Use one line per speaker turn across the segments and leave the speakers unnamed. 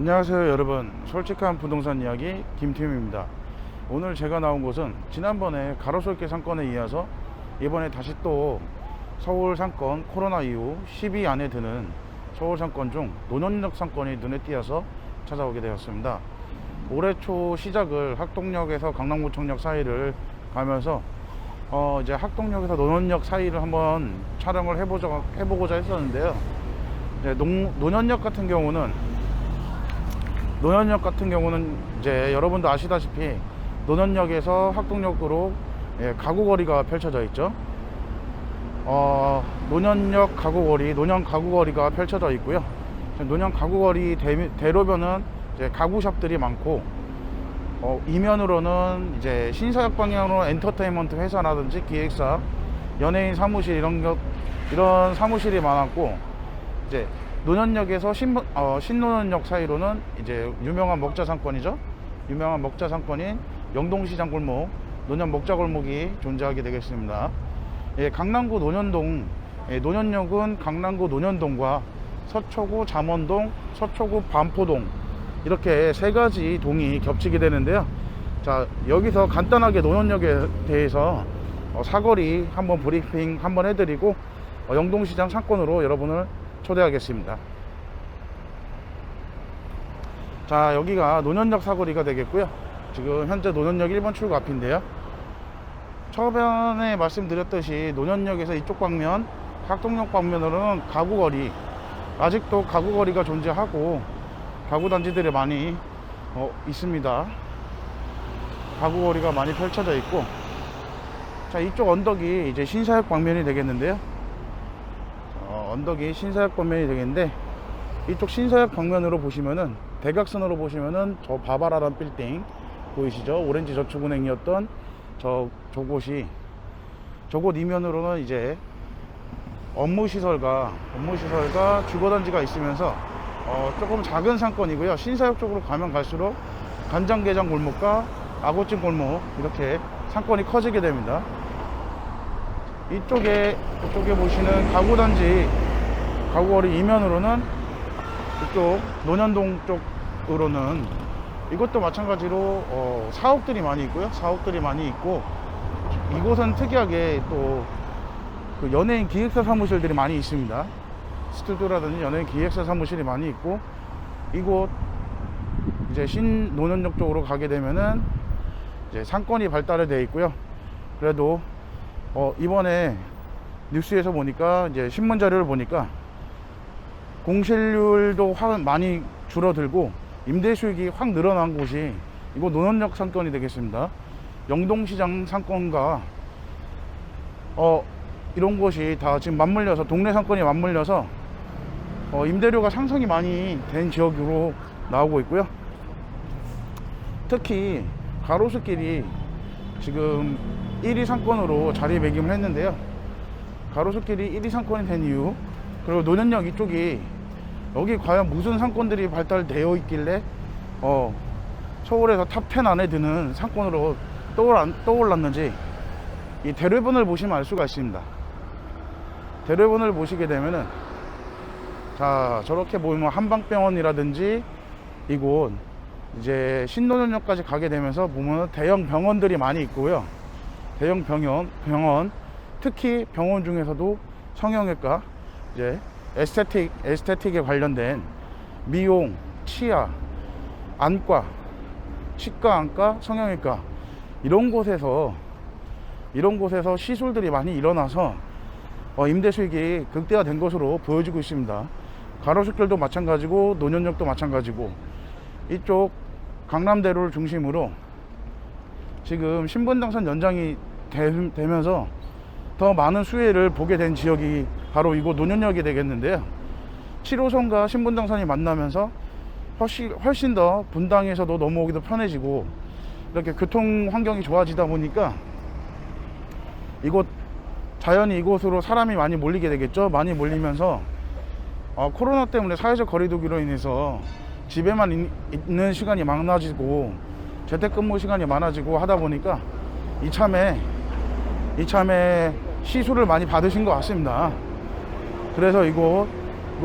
안녕하세요 여러분, 솔직한 부동산 이야기 김팀입니다. 오늘 제가 나온 곳은 지난번에 가로수길 상권에 이어서 이번에 다시 또 서울 상권, 코로나 이후 10위 안에 드는 서울 상권 중 논현역 상권이 눈에 띄어서 찾아오게 되었습니다. 올해 초 시작을 학동역에서 강남구청역 사이를 가면서 이제 학동역에서 논현역 사이를 한번 촬영을 해보고자 했었는데요. 이제 논현역 같은 경우는 이제 여러분도 아시다시피 논현역에서 학동역으로 가구거리가 펼쳐져 있죠. 논현역 가구거리, 논현 가구거리가 펼쳐져 있고요. 논현 가구거리 대로변은 이제 가구샵들이 많고, 이면으로는 이제 신사역 방향으로 엔터테인먼트 회사라든지 기획사, 연예인 사무실 이런 사무실이 많았고, 이제 논현역에서 신논현역 사이로는 이제 유명한 먹자 상권이죠. 유명한 먹자 상권인 영동시장 골목, 논현 먹자 골목이 존재하게 되겠습니다. 강남구 논현동, 논현역은 강남구 논현동과 서초구 잠원동, 서초구 반포동 이렇게 세 가지 동이 겹치게 되는데요. 자, 여기서 간단하게 논현역에 대해서 사거리 한번 브리핑 한번 해드리고 영동시장 상권으로 여러분을 초대하겠습니다. 자, 여기가 논현역 사거리가 되겠고요. 지금 현재 논현역 1번 출구 앞인데요. 처음에 말씀드렸듯이 논현역에서 이쪽 방면, 학동역 방면으로는 가구거리, 아직도 가구거리가 존재하고 가구단지들이 많이 있습니다. 가구거리가 많이 펼쳐져 있고, 자, 이쪽 언덕이 이제 신사역 방면이 되겠는데요. 언덕이 신사역 방면이 되겠는데, 이쪽 신사역 방면으로 보시면은, 대각선으로 보시면은 저 바바라란 빌딩 보이시죠? 오렌지 저축은행이었던 저곳 이면으로는 이제 업무시설과 주거단지가 있으면서 조금 작은 상권이고요. 신사역 쪽으로 가면 갈수록 간장게장 골목과 아구찜 골목 이렇게 상권이 커지게 됩니다. 이쪽에 보시는 가구단지, 가구거리 이면으로는 이쪽 논현동 쪽으로는 이것도 마찬가지로 사옥들이 많이 있고요. 사옥들이 많이 있고, 이곳은 특이하게 또 그 연예인 기획사 사무실들이 많이 있습니다. 스튜디오라든지 연예인 기획사 사무실이 많이 있고, 이곳 이제 신논현역 쪽으로 가게 되면은 이제 상권이 발달이 되어 있고요. 그래도 이번에 뉴스에서 보니까, 이제 신문 자료를 보니까 공실률도 확 많이 줄어들고 임대 수익이 확 늘어난 곳이 이곳 논현역 상권이 되겠습니다. 영동시장 상권과 이런 곳이 다 지금 맞물려서, 동네 상권이 맞물려서 임대료가 상승이 많이 된 지역으로 나오고 있고요. 특히 가로수길이 지금 1위 상권으로 자리매김을 했는데요. 가로수길이 1위 상권이 된 이유, 그리고 논현역 이쪽이 여기 과연 무슨 상권들이 발달되어 있길래 서울에서 탑10 안에 드는 상권으로 떠올랐는지 이 대로변을 보시면 알 수가 있습니다. 대로변을 보시게 되면은, 자, 저렇게 보이면 한방병원이라든지 이곳 이제 신논현역까지 가게 되면서 보면 대형 병원들이 많이 있고요. 대형 병원, 특히 병원 중에서도 성형외과, 이제 에스테틱에 관련된 미용, 치아, 안과, 치과, 안과, 성형외과 이런 곳에서 시술들이 많이 일어나서 임대 수익이 극대화된 것으로 보여지고 있습니다. 가로수길도 마찬가지고 논현역도 마찬가지고, 이쪽 강남대로를 중심으로 지금 신분당선 연장이 되면서 더 많은 수혜를 보게 된 지역이 바로 이곳 논현역이 되겠는데요. 7호선과 신분당선이 만나면서 훨씬 더 분당에서도 넘어오기도 편해지고, 이렇게 교통 환경이 좋아지다 보니까 자연히 이곳으로 사람이 많이 몰리게 되겠죠. 많이 몰리면서 코로나 때문에 사회적 거리두기로 인해서 집에만 있는 시간이 많아지고 재택근무 시간이 많아지고 하다 보니까 이참에 시술을 많이 받으신 것 같습니다. 그래서 이곳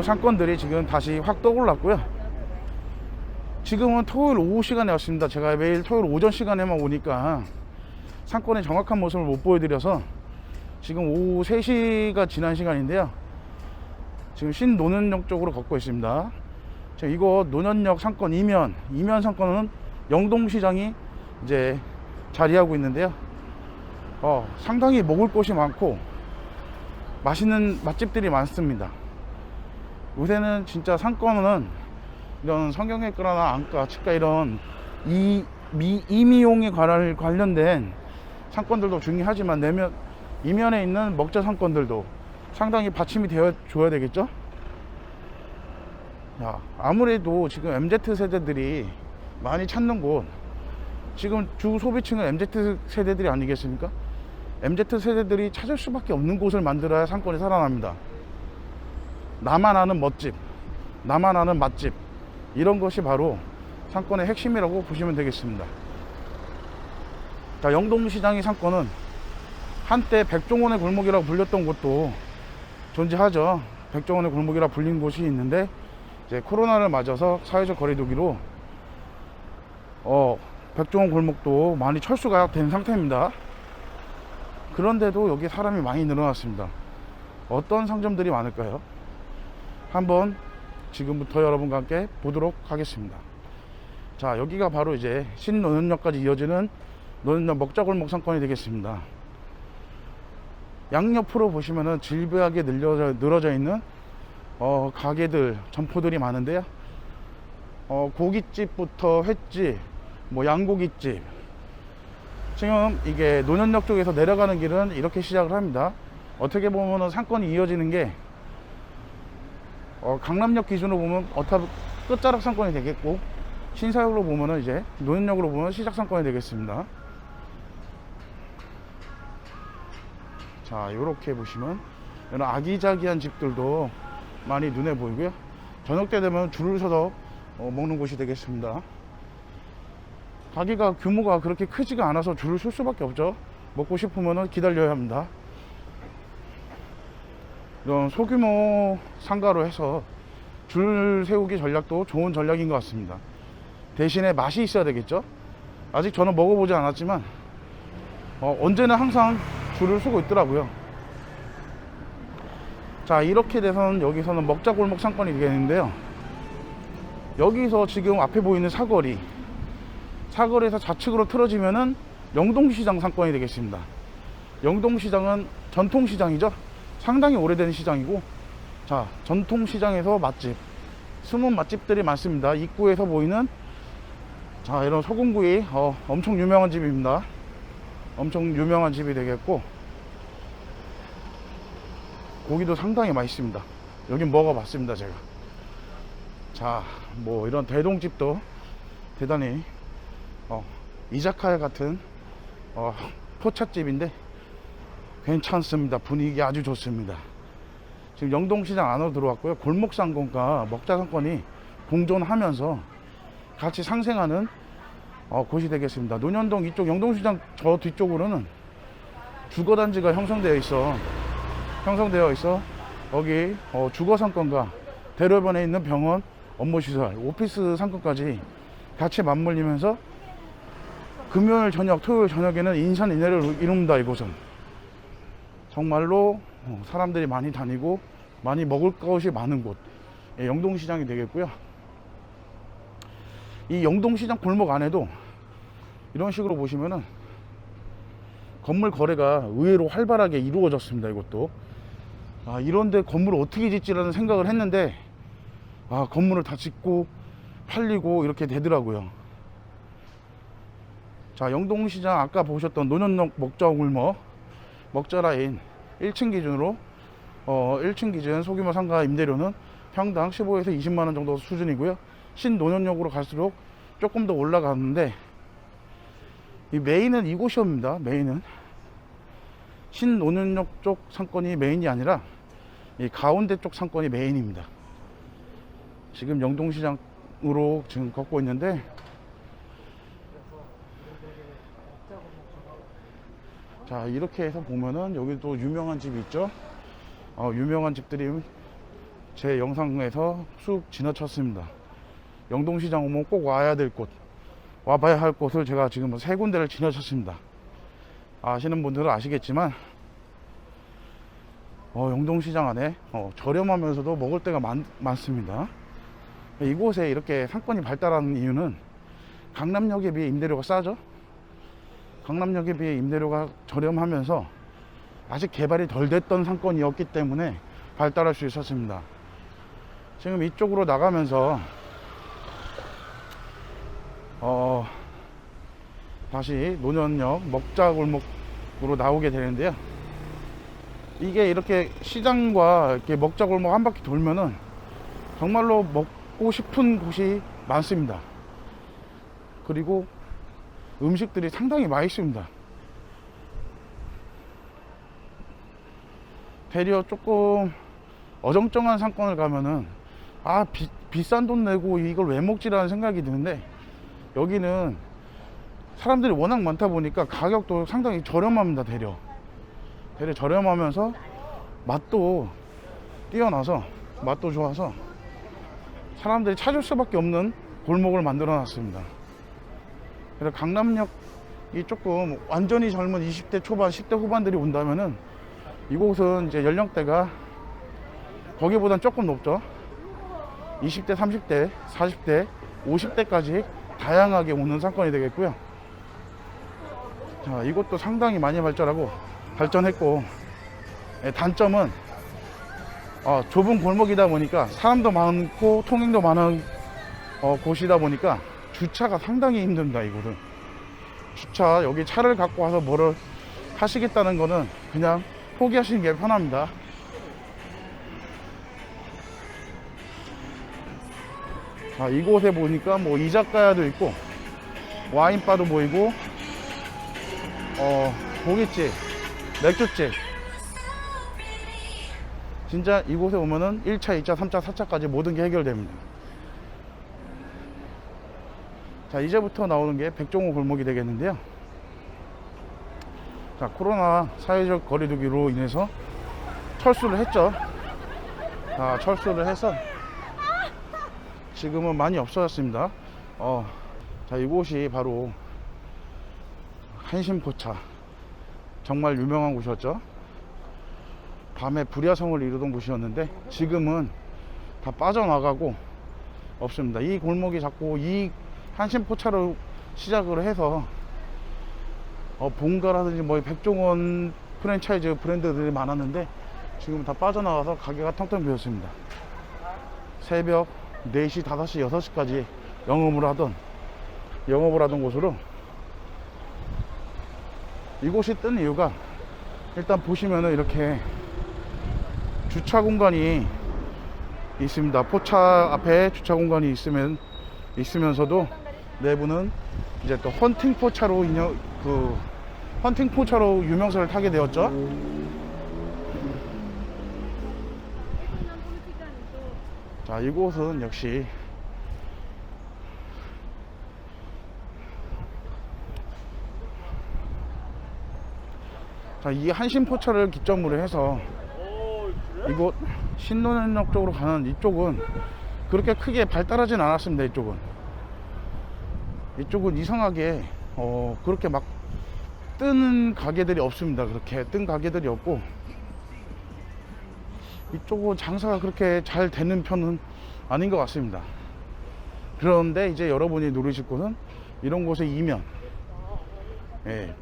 상권들이 지금 다시 확 떠올랐고요. 지금은 토요일 오후 시간에 왔습니다. 제가 매일 토요일 오전 시간에만 오니까 상권의 정확한 모습을 못 보여드려서 지금 오후 3시가 지난 시간인데요. 지금 신논현역 쪽으로 걷고 있습니다. 지금 이거 논현역 상권 이면 상권은 영동시장이 이제 자리하고 있는데요. 상당히 먹을 곳이 많고 맛있는 맛집들이 많습니다. 요새는 진짜 상권은 이런 성형외과나 안과, 치과 이런 이미용에 관련된 상권들도 중요하지만 이면에 있는 먹자 상권들도 상당히 받침이 되어 줘야 되겠죠. 아무래도 지금 MZ 세대들이 많이 찾는 곳, 지금 주 소비층은 MZ 세대들이 아니겠습니까? MZ 세대들이 찾을 수밖에 없는 곳을 만들어야 상권이 살아납니다. 나만 아는 멋집, 나만 아는 맛집, 이런 것이 바로 상권의 핵심이라고 보시면 되겠습니다. 자, 영동시장의 상권은 한때 백종원의 골목이라고 불렸던 곳도 존재하죠. 백종원의 골목이라 불린 곳이 있는데 이제 코로나를 맞아서 사회적 거리두기로 백종원 골목도 많이 철수가 된 상태입니다. 그런데도 여기 사람이 많이 늘어났습니다. 어떤 상점들이 많을까요? 한번 지금부터 여러분과 함께 보도록 하겠습니다. 자, 여기가 바로 이제 신논현역까지 이어지는 논현역 먹자골목 상권이 되겠습니다. 양옆으로 보시면은 질비하게 늘어져 있는 가게들, 점포들이 많은데요. 고깃집부터 횟집, 뭐 양고깃집. 지금 이게 논현역 쪽에서 내려가는 길은 이렇게 시작을 합니다. 어떻게 보면은 상권이 이어지는 게 강남역 기준으로 보면 끝자락 상권이 되겠고, 신사역으로 보면은 이제 논현역으로 보면 시작 상권이 되겠습니다. 자, 요렇게 보시면 이런 아기자기한 집들도 많이 눈에 보이고요. 저녁 때 되면 줄을 서서 먹는 곳이 되겠습니다. 가게가 규모가 그렇게 크지가 않아서 줄을 설 수밖에 없죠. 먹고 싶으면 기다려야 합니다. 이런 소규모 상가로 해서 줄 세우기 전략도 좋은 전략인 것 같습니다. 대신에 맛이 있어야 되겠죠. 아직 저는 먹어보지 않았지만 언제나 항상 줄을 서고 있더라고요. 자, 이렇게 돼서는 여기서는 먹자골목 상권이 되겠는데요. 여기서 지금 앞에 보이는 사거리에서 좌측으로 틀어지면은 영동시장 상권이 되겠습니다. 영동시장은 전통시장이죠. 상당히 오래된 시장이고, 자, 전통시장에서 맛집, 숨은 맛집들이 많습니다. 입구에서 보이는 자, 이런 소금구이 엄청 유명한 집입니다. 엄청 유명한 집이 되겠고, 고기도 상당히 맛있습니다. 여긴 먹어봤습니다, 제가. 자, 뭐 이런 대동집도 대단히 이자카야 같은 포차집인데 괜찮습니다. 분위기 아주 좋습니다. 지금 영동시장 안으로 들어왔고요. 골목상권과 먹자상권이 공존하면서 같이 상생하는 곳이 되겠습니다. 논현동 이쪽 영동시장 저 뒤쪽으로는 주거단지가 형성되어 있어 여기 주거상권과 대로변에 있는 병원, 업무시설, 오피스 상권까지 같이 맞물리면서 금요일 저녁, 토요일 저녁에는 인산인해를 이룹니다. 이곳은 정말로 사람들이 많이 다니고 많이 먹을 것이 많은 곳, 영동시장이 되겠고요. 이 영동시장 골목 안에도 이런 식으로 보시면은 건물 거래가 의외로 활발하게 이루어졌습니다. 이것도 이런데 건물을 어떻게 짓지라는 생각을 했는데 건물을 다 짓고 팔리고 이렇게 되더라고요. 자, 영동시장 아까 보셨던 논현역 먹자골목 먹자라인 1층 기준으로 1층 기준 소규모 상가 임대료는 평당 15에서 20만원 정도 수준이고요. 신논현역으로 갈수록 조금 더 올라가는데, 이 메인은 이곳이옵니다. 메인은 신논현역 쪽 상권이 메인이 아니라 이 가운데 쪽 상권이 메인입니다. 지금 영동시장으로 지금 걷고 있는데, 자, 이렇게 해서 보면은 여기 또 유명한 집이 있죠. 유명한 집들이 제 영상에서 쑥 지나쳤습니다. 영동시장 오면 꼭 와야 될 곳, 와봐야 할 곳을 제가 지금 3군데를 지나쳤습니다. 아시는 분들은 아시겠지만 영동시장 안에 저렴하면서도 먹을 데가 많습니다. 이곳에 이렇게 상권이 발달하는 이유는 강남역에 비해 임대료가 싸죠. 강남역에 비해 임대료가 저렴하면서 아직 개발이 덜 됐던 상권이었기 때문에 발달할 수 있었습니다. 지금 이쪽으로 나가면서 다시 노년역 먹자골목으로 나오게 되는데요. 이게 이렇게 시장과 이렇게 먹자골목 한 바퀴 돌면은 정말로 먹고 싶은 곳이 많습니다. 그리고 음식들이 상당히 맛있습니다. 대려 조금 어정쩡한 상권을 가면은 비싼 돈 내고 이걸 왜 먹지라는 생각이 드는데, 여기는 사람들이 워낙 많다 보니까 가격도 상당히 저렴합니다. 대려 저렴하면서 맛도 뛰어나서, 맛도 좋아서 사람들이 찾을 수밖에 없는 골목을 만들어 놨습니다. 그래서 강남역이 조금 완전히 젊은 20대 초반 10대 후반들이 온다면은 이곳은 이제 연령대가 거기보단 조금 높죠. 20대 30대 40대 50대까지 다양하게 오는 상권이 되겠고요. 자, 이곳도 상당히 많이 발전했고, 단점은 좁은 골목이다 보니까 사람도 많고 통행도 많은 곳이다 보니까 주차가 상당히 힘듭니다. 이곳은 주차, 여기 차를 갖고 와서 뭐를 하시겠다는 거는 그냥 포기하시는 게 편합니다. 자, 이곳에 보니까 뭐 이자카야도 있고 와인바도 보이고 고깃집, 맥주집. 진짜 이곳에 오면은 1차, 2차, 3차, 4차까지 모든 게 해결됩니다. 자, 이제부터 나오는 게 백종원 골목이 되겠는데요. 자, 코로나 사회적 거리두기로 인해서 철수를 했죠. 자, 철수를 해서 지금은 많이 없어졌습니다. 자, 이곳이 바로 한신포차, 정말 유명한 곳이었죠. 밤에 불야성을 이루던 곳이었는데 지금은 다 빠져나가고 없습니다. 이 골목이 자꾸 이 한신포차로 시작을 해서 본가라든지 뭐 백종원 프랜차이즈 브랜드들이 많았는데 지금 다 빠져나가서 가게가 텅텅 비었습니다. 새벽 4시, 5시, 6시까지 영업을 하던 곳으로 이곳이 뜬 이유가, 일단 보시면은 이렇게 주차 공간이 있습니다. 포차 앞에 주차 공간이 있으면서도 내부는 이제 또 헌팅 포차로 유명세를 타게 되었죠. 자, 이곳은 역시 자, 이 한신포차를 기점으로 해서 이곳 신논현역 쪽으로 가는 이쪽은 그렇게 크게 발달하진 않았습니다. 이쪽은 이상하게 그렇게 막 뜨는 가게들이 없습니다. 그렇게 뜬 가게들이 없고, 이쪽은 장사가 그렇게 잘 되는 편은 아닌 것 같습니다. 그런데 이제 여러분이 누리실 곳은 이런 곳에 이면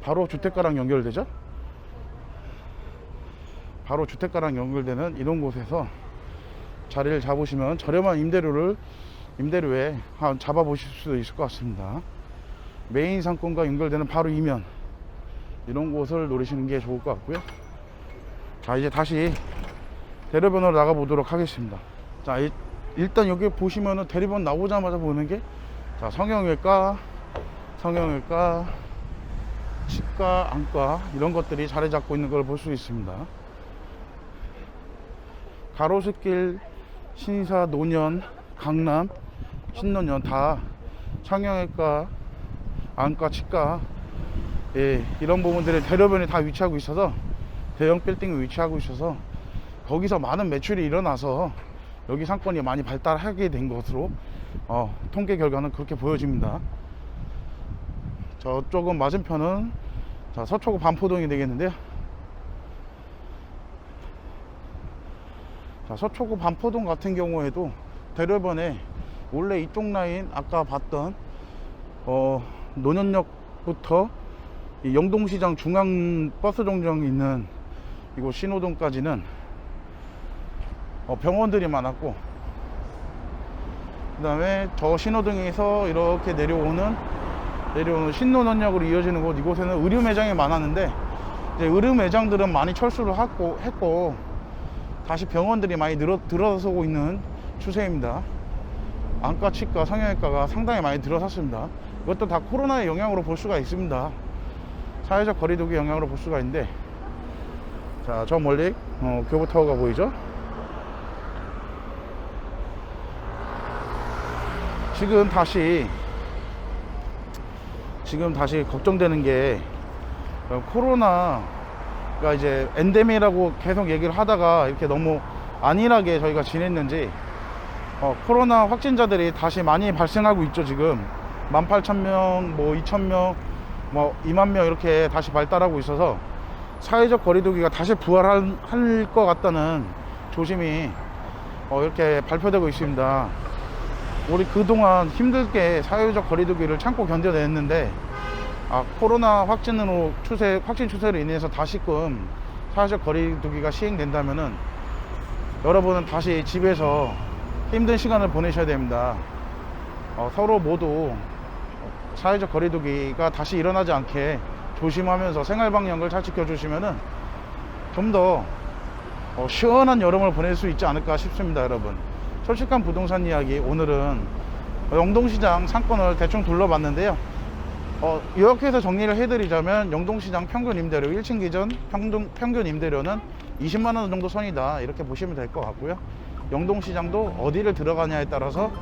바로 주택가랑 연결되죠. 바로 주택가랑 연결되는 이런 곳에서 자리를 잡으시면 저렴한 임대료에 잡아보실 수 있을 것 같습니다. 메인 상권과 연결되는 바로 이면, 이런 곳을 노리시는 게 좋을 것 같고요. 자, 이제 다시 대로변으로 나가 보도록 하겠습니다. 자, 일단 여기 보시면은 대로변 나오자마자 보는 게, 자, 성형외과, 치과, 안과, 이런 것들이 자리 잡고 있는 걸 볼 수 있습니다. 가로수길, 신사, 노년, 강남, 신노년 다 성형외과, 안과, 치과, 이런 부분들이 대로변에 다 위치하고 있어서, 대형 빌딩에 위치하고 있어서 거기서 많은 매출이 일어나서 여기 상권이 많이 발달하게 된 것으로 통계 결과는 그렇게 보여집니다. 저쪽은 맞은편은 자, 서초구 반포동이 되겠는데요. 자, 서초구 반포동 같은 경우에도 대로변에 원래 이쪽 라인 아까 봤던 논현역부터 이 영동시장 중앙 버스 정류장이 있는 이곳 신호동까지는 병원들이 많았고, 그 다음에 저 신호등에서 이렇게 내려오는 신논현역으로 이어지는 곳, 이곳에는 의류 매장이 많았는데 이제 의류 매장들은 많이 철수를 했고 다시 병원들이 많이 들어서고 있는 추세입니다. 안과, 치과, 성형외과가 상당히 많이 들어섰습니다. 이것도 다 코로나의 영향으로 볼 수가 있습니다. 사회적 거리두기 영향으로 볼 수가 있는데, 자, 저 멀리 교보타워가 보이죠? 지금 다시 걱정되는 게 코로나가 이제 엔데미라고 계속 얘기를 하다가 이렇게 너무 안일하게 저희가 지냈는지 코로나 확진자들이 다시 많이 발생하고 있죠. 지금 18,000명, 2,000명, 2만 명 이렇게 다시 발달하고 있어서 사회적 거리두기가 다시 부활할 것 같다는 조짐이 이렇게 발표되고 있습니다. 우리 그동안 힘들게 사회적 거리두기를 참고 견뎌냈는데 코로나 확진 추세로 인해서 다시금 사회적 거리두기가 시행된다면은 여러분은 다시 집에서 힘든 시간을 보내셔야 됩니다. 서로 모두 사회적 거리두기가 다시 일어나지 않게 조심하면서 생활 방역을 잘 지켜주시면은 좀 더 시원한 여름을 보낼 수 있지 않을까 싶습니다. 여러분, 솔직한 부동산 이야기, 오늘은 영동시장 상권을 대충 둘러봤는데요. 이렇게 해서 정리를 해드리자면 영동시장 평균 임대료 1층 기준 평균 임대료는 20만원 정도 선이다, 이렇게 보시면 될 것 같고요. 영동시장도 어디를 들어가냐에 따라서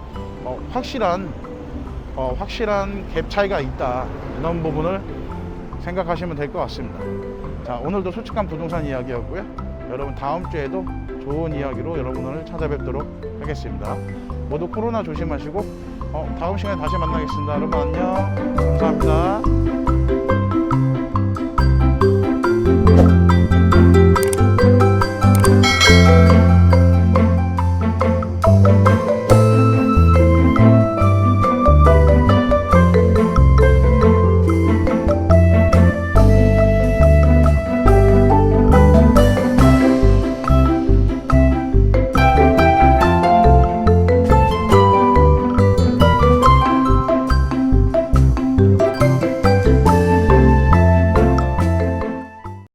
확실한 갭 차이가 있다, 이런 부분을 생각하시면 될 것 같습니다. 자, 오늘도 솔직한 부동산 이야기였고요. 여러분, 다음 주에도 좋은 이야기로 여러분을 찾아뵙도록 하겠습니다. 모두 코로나 조심하시고 다음 시간에 다시 만나겠습니다. 여러분 안녕. 감사합니다.